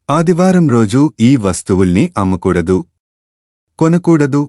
ఆదివారం రోజు ఈ వస్తువుల్ని అమ్మకూడదు, కొనకూడదు.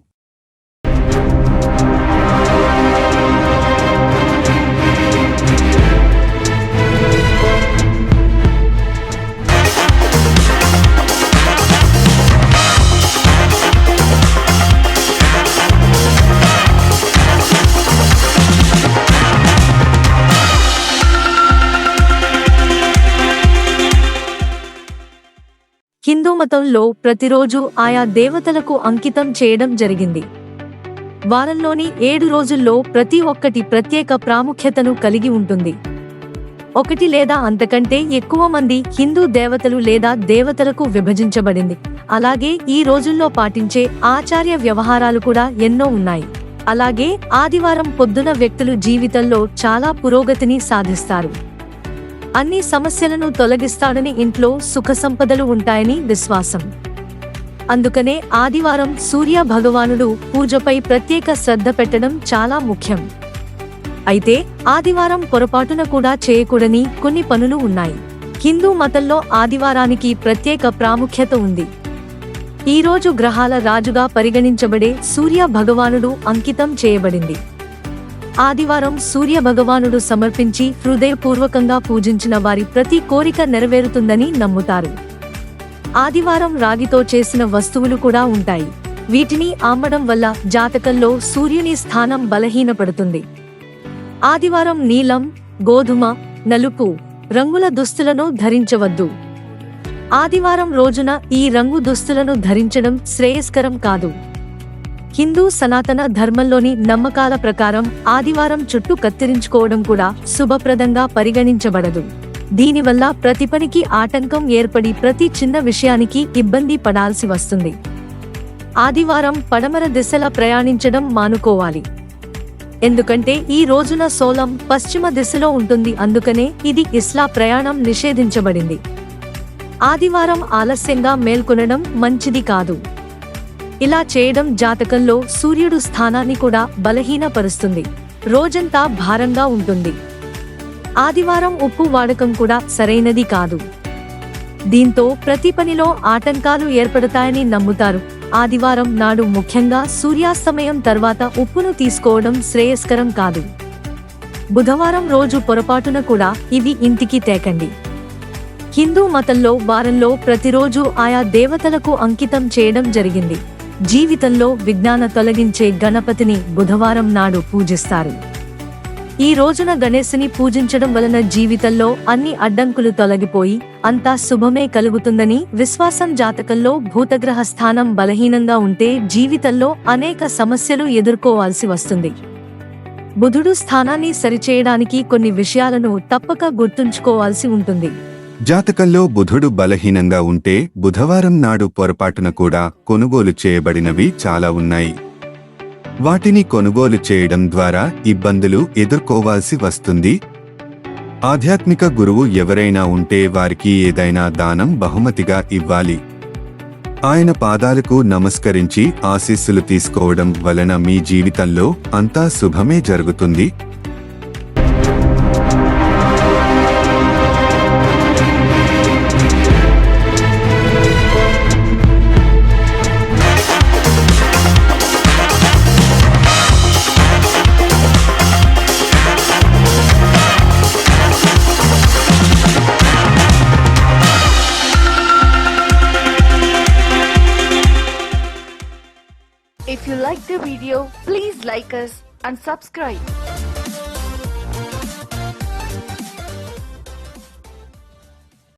హిందూ మతంలో ప్రతిరోజు ఆయా దేవతలకు అంకితం చేయడం జరిగింది. వారంలోని 7 రోజుల్లో ప్రతి ఒక్కటి ప్రత్యేక ప్రాముఖ్యతను కలిగి ఉంటుంది. 1 లేదా అంతకంటే ఎక్కువ మంది హిందూ దేవతలు లేదా దేవతలకు విభజించబడింది. అలాగే ఈ రోజుల్లో పాటించే ఆచార్య వ్యవహారాలు కూడా ఎన్నో ఉన్నాయి. అలాగే ఆదివారం పొద్దున వ్యక్తులు జీవితంలో చాలా పురోగతిని సాధిస్తారు. అన్ని సమస్యలను తొలగిస్తాడని, ఇంట్లో సుఖ సంపదలు ఉంటాయని విశ్వాసం. అందుకనే ఆదివారం సూర్య భగవానుడు పూజపై ప్రత్యేక శ్రద్ధ పెట్టడం చాలా ముఖ్యం. అయితే ఆదివారం పొరపాటున కూడా చేయకూడని కొన్ని పనులు ఉన్నాయి. హిందూ మతంలో ఆదివారానికి ప్రత్యేక ప్రాముఖ్యత ఉంది. ఈ రోజు గ్రహాల రాజుగా పరిగణించబడే సూర్య భగవానుడు అంకితం చేయబడింది. ఆదివారం సూర్య భగవానుడు సమర్పించి హృదయపూర్వకంగా పూజించిన వారి ప్రతి కోరిక నెరవేరుతుందని నమ్ముతారు. ఆదివారం రాగితో చేసిన వస్తువులు కూడా ఉంటాయి. వీటిని అమ్మడం వల్ల జాతకంలో సూర్యుని స్థానం బలహీనపడుతుంది. ఆదివారం నీలం, గోధుమ, నలుపు రంగుల దుస్తులను ధరించవద్దు. ఆదివారం రోజున ఈ రంగు దుస్తులను ధరించడం శ్రేయస్కరం కాదు. హిందూ సనాతన ధర్మంలోని నమ్మకాల ప్రకారం ఆదివారం చుట్టూ కత్తిరించుకోవడం కూడా శుభప్రదంగా పరిగణించబడదు. దీనివల్ల ప్రతి పనికి ఆటంకం ఏర్పడి ప్రతి చిన్న విషయానికి ఇబ్బంది పడాల్సి వస్తుంది. ఆదివారం పడమర దిశలా ప్రయాణించడం మానుకోవాలి. ఎందుకంటే ఈ రోజున సోలం పశ్చిమ దిశలో ఉంటుంది. అందుకనే ఇది ఇస్లా ప్రయాణం నిషేధించబడింది. ఆదివారం ఆలస్యంగా మేల్కొనడం మంచిది కాదు. ఇలా చేయడం జాతకంలో సూర్యుడు స్థానాన్ని కూడా బలహీనపరుస్తుంది. రోజంతా భారంగా ఉంటుంది. ఆదివారం ఉప్పు వాడకం కూడా సరైనది కాదు. దీంతో ప్రతి పనిలో ఆటంకాలు ఏర్పడతాయని నమ్ముతారు. ఆదివారం నాడు ముఖ్యంగా సూర్యాస్తమయం తర్వాత ఉప్పును తీసుకోవడం శ్రేయస్కరం కాదు. బుధవారం రోజు పొరపాటున కూడా ఇవి ఇంటికి తేకండి. హిందూ మతంలో వారంలో ప్రతిరోజు ఆయా దేవతలకు అంకితం చేయడం జరిగింది. జీవితంలో విఘ్నాన తొలగించే గణపతిని బుధవారం నాడు పూజిస్తారు. ఈ రోజున గణేశుని పూజించడం వలన జీవితంలో అన్ని అడ్డంకులు తొలగిపోయి అంతా శుభమే కలుగుతుందని విశ్వాసం. జాతకంలో భూతగ్రహ స్థానం బలహీనంగా ఉంటే జీవితంలో అనేక సమస్యలు ఎదుర్కోవాల్సి వస్తుంది. బుధుడు స్థానాన్ని సరిచేయడానికి కొన్ని విషయాలను తప్పక గుర్తుంచుకోవాల్సి ఉంటుంది. జాతకంలో బుధుడు బలహీనంగా ఉంటే బుధవారం నాడు పొరపాటున కూడా కొనుగోలు చేయబడినవి చాలా ఉన్నాయి. వాటిని కొనుగోలు చేయడం ద్వారా ఇబ్బందులు ఎదుర్కోవాల్సి వస్తుంది. ఆధ్యాత్మిక గురువు ఎవరైనా ఉంటే వారికి ఏదైనా దానం బహుమతిగా ఇవ్వాలి. ఆయన పాదాలకు నమస్కరించి ఆశీస్సులు తీసుకోవడం వలన మీ జీవితంలో అంతా శుభమే జరుగుతుంది. If you like the video, please like us and subscribe.